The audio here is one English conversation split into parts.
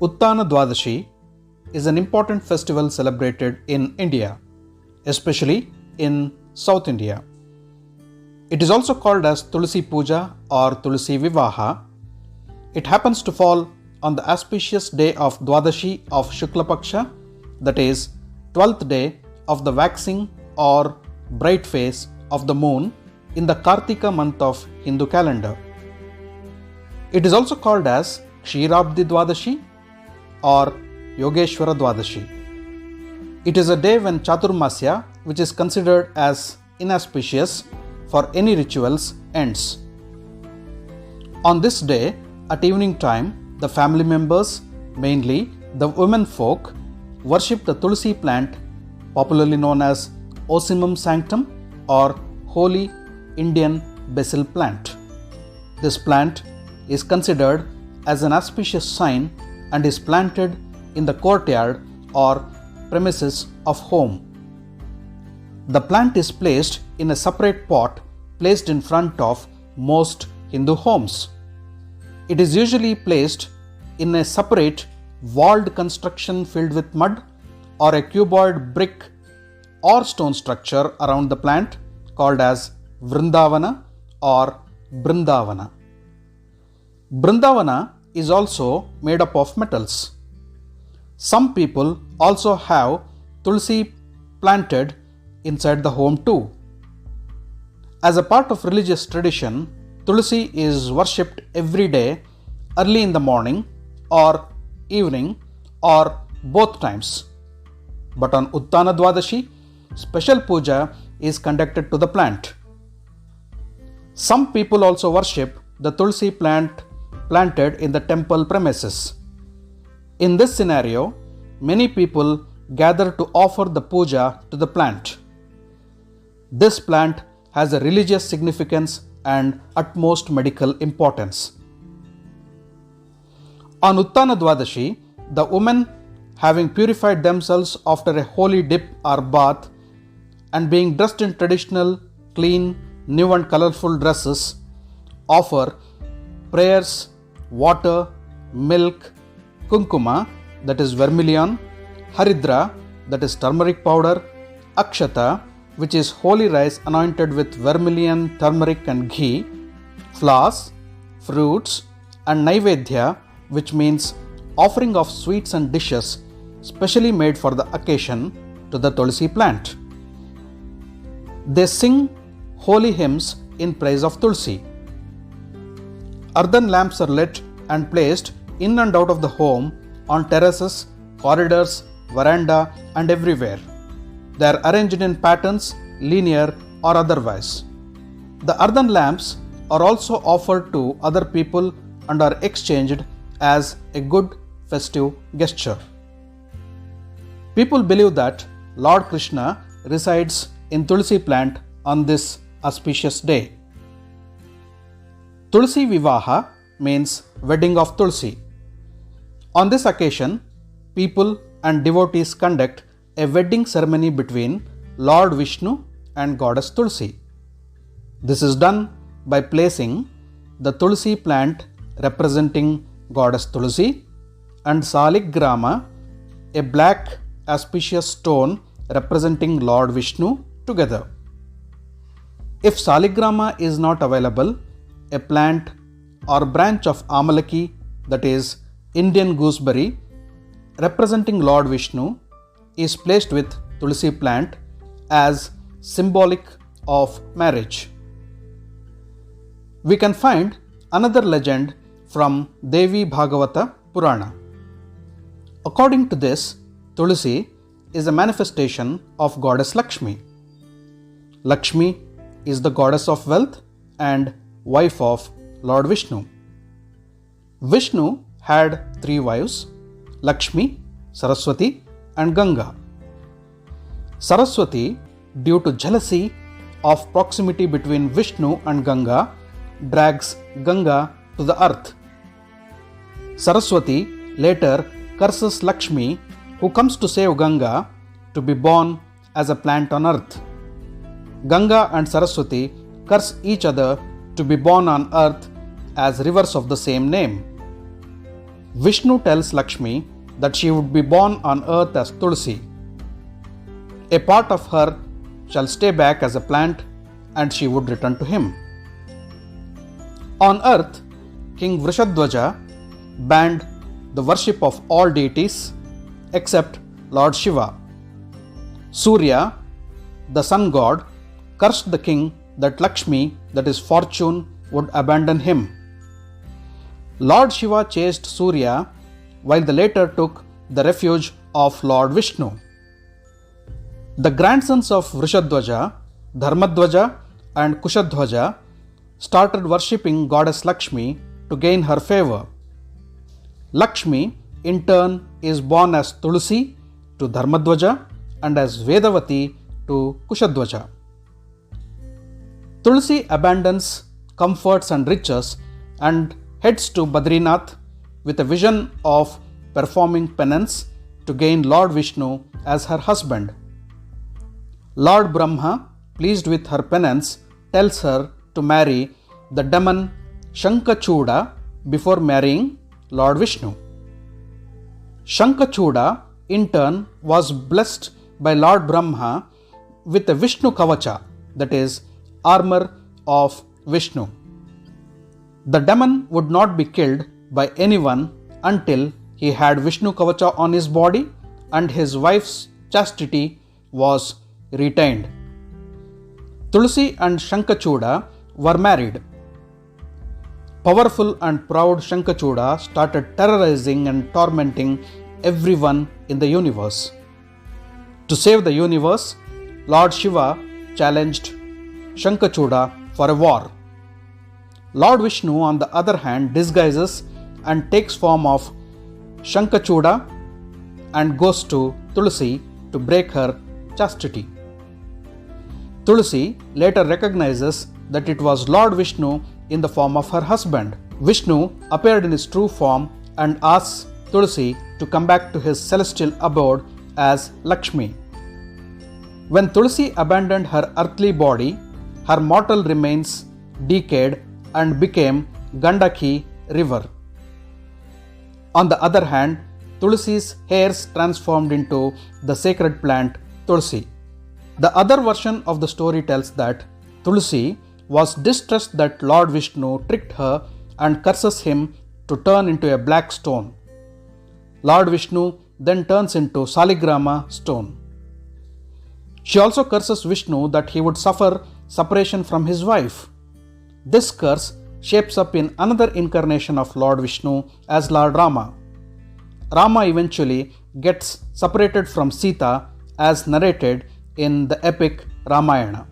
Uttana Dwadashi is an important festival celebrated in India, especially in South India. It is also called as Tulasi Puja or Tulasi Vivaha. It happens to fall on the auspicious day of Dwadashi of Shukla Paksha, that is, 12th day of the waxing or bright phase of the moon in the Karthika month of Hindu calendar. It is also called as Ksheerabdi Dwadashi or Yogeshwara Dwadashi. It is a day when Chaturmasya, which is considered as inauspicious for any rituals, ends. On this day, at evening time, the family members, mainly the women folk, worship the Tulsi plant, popularly known as Ocimum sanctum or Holy Indian Basil plant. This plant is considered as an auspicious sign and is planted in the courtyard or premises of home. The plant is placed in a separate pot placed in front of most Hindu homes. It is usually placed in a separate walled construction filled with mud or a cuboid brick or stone structure around the plant called as Vrindavana or Brindavana. Brindavana is also made up of metals. Some people also have Tulsi planted inside the home too. As a part of religious tradition, Tulsi is worshipped every day, early in the morning or evening or both times. But on Uttana Dwadashi, special puja is conducted to the plant. Some people also worship the Tulsi plant planted in the temple premises. In this scenario, many people gather to offer the puja to the plant. This plant has a religious significance and utmost medical importance. On Uttana Dwadashi, the women, having purified themselves after a holy dip or bath and being dressed in traditional, clean, new and colorful dresses, offer prayers, water, milk, kunkuma, that is vermilion, haridra, that is turmeric powder, akshata, which is holy rice anointed with vermilion, turmeric and ghee, flowers, fruits, and naivedya, which means offering of sweets and dishes specially made for the occasion to the Tulsi plant. They sing holy hymns in praise of Tulsi. Earthen lamps are lit and placed in and out of the home, on terraces, corridors, veranda, and everywhere. They are arranged in patterns, linear or otherwise. The earthen lamps are also offered to other people and are exchanged as a good festive gesture. People believe that Lord Krishna resides in Tulsi plant on this auspicious day. Tulasi Vivaha means wedding of Tulsi. On this occasion, people and devotees conduct a wedding ceremony between Lord Vishnu and Goddess Tulasi. This is done by placing the Tulsi plant representing Goddess Tulasi and Saligrama, a black auspicious stone representing Lord Vishnu, together. If Saligrama is not available, a plant or branch of Amalaki, that is Indian Gooseberry, representing Lord Vishnu, is placed with Tulsi plant as symbolic of marriage. We can find another legend from Devi Bhagavata Purana. According to this, Tulsi is a manifestation of Goddess Lakshmi. Lakshmi is the goddess of wealth and wife of Lord Vishnu. Vishnu had three wives: Lakshmi, Saraswati, and Ganga. Saraswati, due to jealousy of proximity between Vishnu and Ganga, drags Ganga to the earth. Saraswati later curses Lakshmi, who comes to save Ganga, to be born as a plant on earth. Ganga and Saraswati curse each other to be born on earth as rivers of the same name. Vishnu tells Lakshmi that she would be born on earth as Tulasi. A part of her shall stay back as a plant and she would return to him. On earth, King Vrishadwaja banned the worship of all deities except Lord Shiva. Surya, the sun god, cursed the king that Lakshmi, that is fortune, would abandon him. Lord Shiva chased Surya while the latter took the refuge of Lord Vishnu. The grandsons of Vrishadwaja, Dharmadwaja and Kushadwaja started worshipping Goddess Lakshmi to gain her favor. Lakshmi in turn is born as Tulasi to Dharmadwaja and as Vedavati to Kushadwaja. Tulasi abandons comforts and riches and heads to Badrinath with a vision of performing penance to gain Lord Vishnu as her husband. Lord Brahma, pleased with her penance, tells her to marry the demon Shankachuda before marrying Lord Vishnu. Shankachuda in turn was blessed by Lord Brahma with a Vishnu Kavacha, that is, armor of Vishnu. The demon would not be killed by anyone until he had Vishnu Kavacha on his body and his wife's chastity was retained. Tulasi and Shankachuda were married. Powerful and proud Shankachuda started terrorizing and tormenting everyone in the universe. To save the universe, Lord Shiva challenged Shankachuda for a war. Lord Vishnu, on the other hand, disguises and takes form of Shankachuda and goes to Tulasi to break her chastity. Tulasi later recognizes that it was Lord Vishnu in the form of her husband. Vishnu appeared in his true form and asks Tulasi to come back to his celestial abode as Lakshmi. When Tulasi abandoned her earthly body, her mortal remains decayed and became Gandaki river. On the other hand, Tulasi's hairs transformed into the sacred plant Tulasi. The other version of the story tells that Tulasi was distressed that Lord Vishnu tricked her and curses him to turn into a black stone. Lord Vishnu then turns into Saligrama stone. She also curses Vishnu that he would suffer separation from his wife. This curse shapes up in another incarnation of Lord Vishnu as Lord Rama. Rama eventually gets separated from Sita as narrated in the epic Ramayana.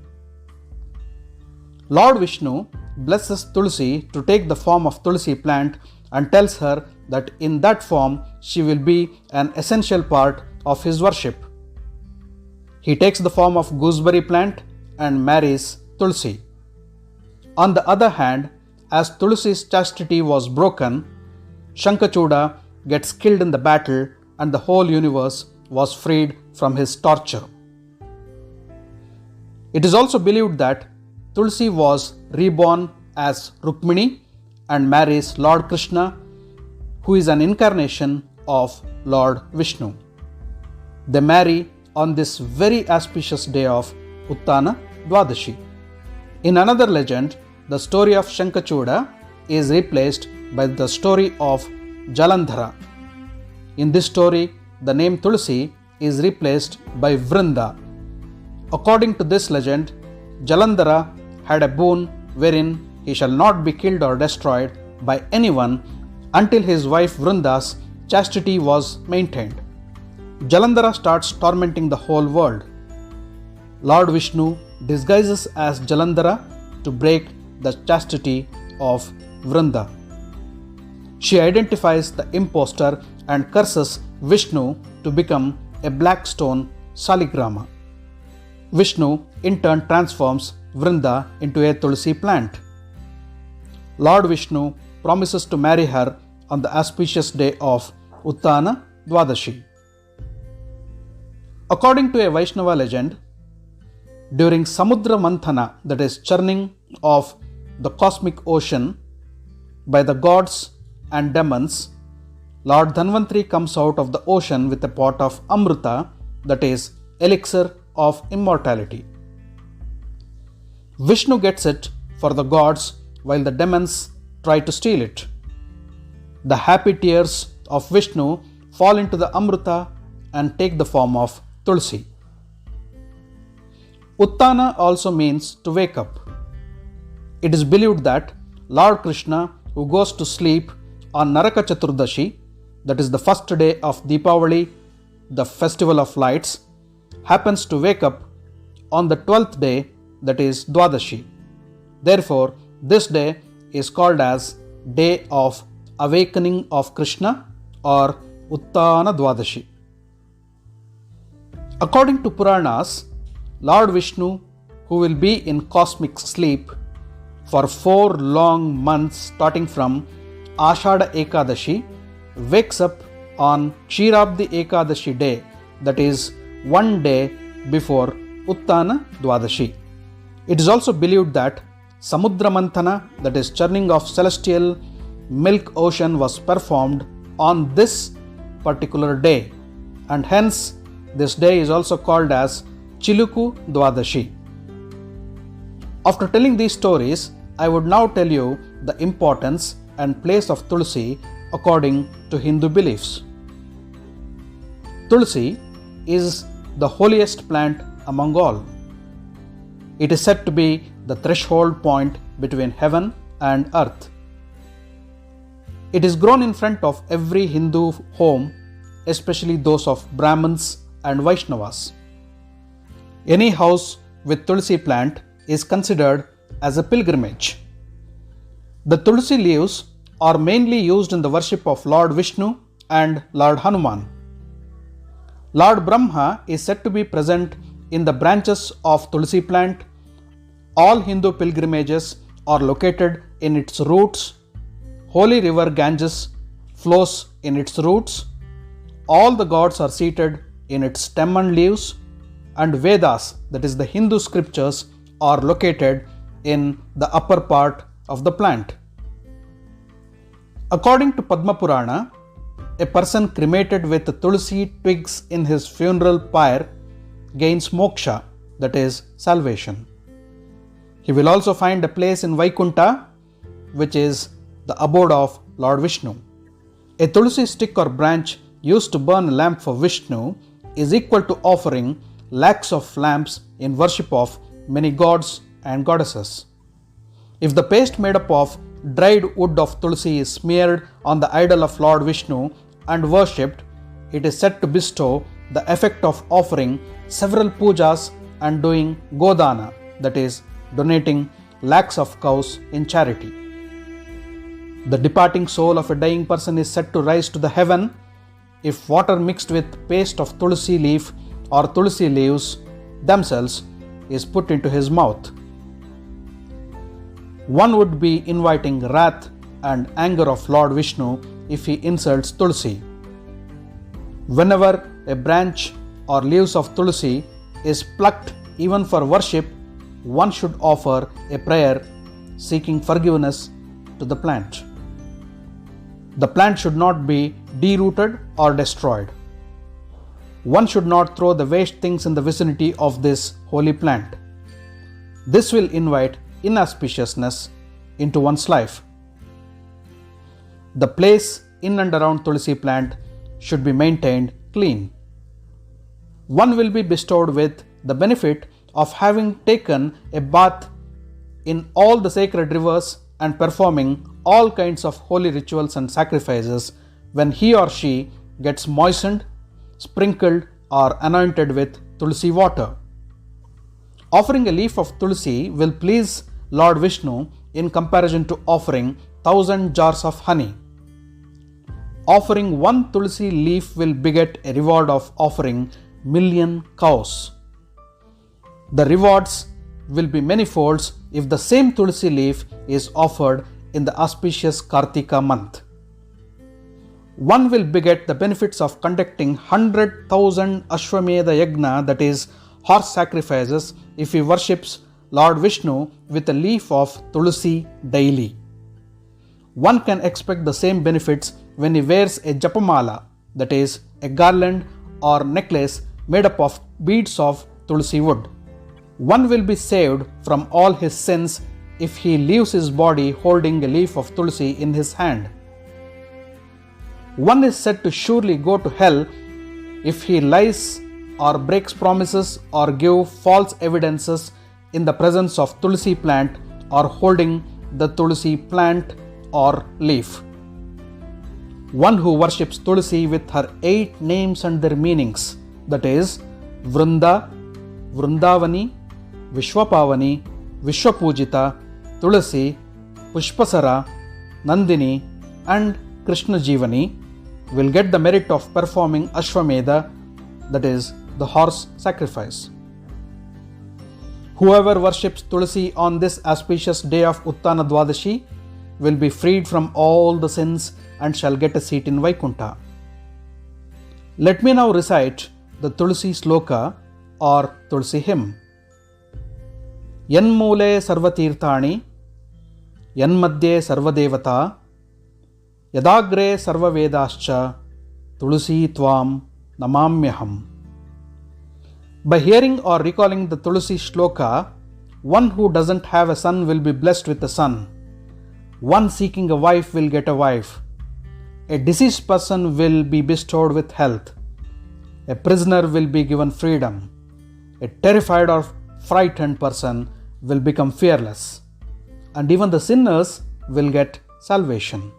Lord Vishnu blesses Tulasi to take the form of Tulasi plant and tells her that in that form she will be an essential part of his worship. He takes the form of Gooseberry plant and marries Tulasi. On the other hand, as Tulasi's chastity was broken, Shankachuda gets killed in the battle and the whole universe was freed from his torture. It is also believed that Tulasi was reborn as Rukmini and marries Lord Krishna, who is an incarnation of Lord Vishnu. They marry on this very auspicious day of Uttana Dwadashi. In another legend, the story of Shankachuda is replaced by the story of Jalandhara. In this story, the name Tulasi is replaced by Vrinda. According to this legend, Jalandhara had a boon wherein he shall not be killed or destroyed by anyone until his wife Vrinda's chastity was maintained. Jalandhara starts tormenting the whole world. Lord Vishnu disguises as Jalandhara to break the chastity of Vrinda. She identifies the impostor and curses Vishnu to become a black stone Saligrama. Vishnu in turn transforms Vrinda into a Tulasi plant. Lord Vishnu promises to marry her on the auspicious day of Uttana Dwadashi. According to a Vaishnava legend, during Samudra Manthana, that is churning of the cosmic ocean by the gods and demons, Lord Dhanvantri comes out of the ocean with a pot of Amrita, that is, elixir of immortality. Vishnu gets it for the gods while the demons try to steal it. The happy tears of Vishnu fall into the Amrita and take the form of Tulsi. Uttana also means to wake up. It is believed that Lord Krishna, who goes to sleep on Naraka Chaturdashi, that is the first day of Deepavali, the festival of lights, happens to wake up on the 12th day, that is Dwadashi. Therefore, this day is called as Day of Awakening of Krishna or Uttana Dwadashi. According to Puranas, Lord Vishnu, who will be in cosmic sleep for 4 long months starting from Ashada Ekadashi, wakes up on Ksheerabdi Ekadashi day, that is one day before Uttana Dwadashi. It is also believed that Samudra Manthana, that is churning of celestial milk ocean, was performed on this particular day, and hence this day is also called as Chiluku Dwadashi. After telling these stories, I would now tell you the importance and place of Tulsi according to Hindu beliefs. Tulsi is the holiest plant among all. It is said to be the threshold point between heaven and earth. It is grown in front of every Hindu home, especially those of Brahmins and Vaishnavas. Any house with Tulsi plant is considered as a pilgrimage. The Tulsi leaves are mainly used in the worship of Lord Vishnu and Lord Hanuman. Lord Brahma is said to be present in the branches of Tulsi plant. All Hindu pilgrimages are located in its roots. Holy river Ganges flows in its roots. All the gods are seated in its stem and leaves. And Vedas, that is the Hindu scriptures, are located in the upper part of the plant. According to Padma Purana, a person cremated with Tulsi twigs in his funeral pyre gains moksha, that is salvation. He will also find a place in Vaikunta, which is the abode of Lord Vishnu. A Tulsi stick or branch used to burn a lamp for Vishnu is equal to offering lakhs of lamps in worship of many gods and goddesses. If the paste made up of dried wood of Tulsi is smeared on the idol of Lord Vishnu and worshipped, it is said to bestow the effect of offering several pujas and doing godana, that is, donating lakhs of cows in charity. The departing soul of a dying person is said to rise to the heaven if water mixed with paste of Tulsi leaf or Tulsi leaves themselves is put into his mouth. One would be inviting wrath and anger of Lord Vishnu if he insults Tulsi. Whenever a branch or leaves of Tulsi is plucked even for worship, one should offer a prayer seeking forgiveness to the plant. The plant should not be derooted or destroyed. One should not throw the waste things in the vicinity of this holy plant. This will invite inauspiciousness into one's life. The place in and around Tulsi plant should be maintained clean. One will be bestowed with the benefit of having taken a bath in all the sacred rivers and performing all kinds of holy rituals and sacrifices when he or she gets moistened, sprinkled or anointed with Tulsi water. Offering a leaf of Tulsi will please Lord Vishnu in comparison to offering 1,000 jars of honey. Offering one Tulsi leaf will beget a reward of offering 1,000,000 cows. The rewards will be manifolds if the same Tulsi leaf is offered in the auspicious Karthika month. One will beget the benefits of conducting 100,000 Ashwamedha Yagna, that is, horse sacrifices, if he worships Lord Vishnu with a leaf of Tulsi daily. One can expect the same benefits when he wears a japamala, that is, a garland or necklace made up of beads of tulsi wood. One will be saved from all his sins if he leaves his body holding a leaf of tulsi in his hand. One is said to surely go to hell if he lies or breaks promises or give false evidences in the presence of tulsi plant or holding the tulsi plant or leaf. One who worships tulsi with her 8 names and their meanings, that is, Vrinda, Vrindavani, Vishwapavani, Vishwapujita, Tulasi, Pushpasara, Nandini and Krishna Jivani, will get the merit of performing Ashwamedha, that is, the horse sacrifice. Whoever worships Tulasi on this auspicious day of Uttana Dwadashi will be freed from all the sins and shall get a seat in Vaikuntha. Let me now recite the Tulasi Sloka or Tulsi hymn. Yanmule sarvatirthani, yanmadye sarvadevata, yadagre sarvavedascha, Tulasi tvam namamyaham. By hearing or recalling the Tulasi Shloka, one who doesn't have a son will be blessed with a son. One seeking a wife will get a wife. A deceased person will be bestowed with health. A prisoner will be given freedom. A terrified or frightened person will become fearless. And even the sinners will get salvation.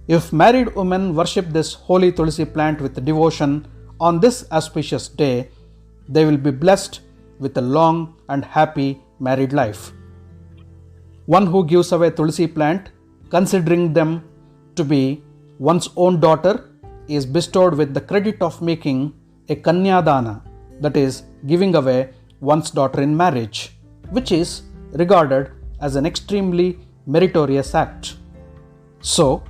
If married women worship this holy Tulsi plant with devotion on this auspicious day, they will be blessed with a long and happy married life. One who gives away Tulsi plant, considering them to be one's own daughter, is bestowed with the credit of making a Kanyadana, that is, giving away one's daughter in marriage, which is regarded as an extremely meritorious act. So,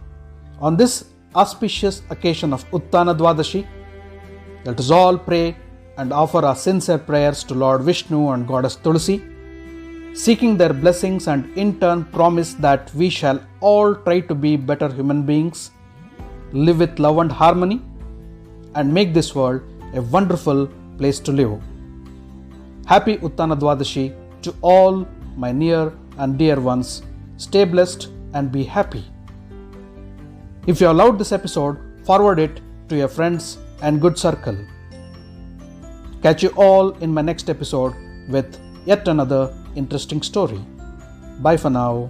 on this auspicious occasion of Uttana Dwadashi, let us all pray and offer our sincere prayers to Lord Vishnu and Goddess Tulasi, seeking their blessings and in turn promise that we shall all try to be better human beings, live with love and harmony, and make this world a wonderful place to live. Happy Uttana Dwadashi to all my near and dear ones. Stay blessed and be happy. If you have loved this episode, forward it to your friends and good circle. Catch you all in my next episode with yet another interesting story. Bye for now.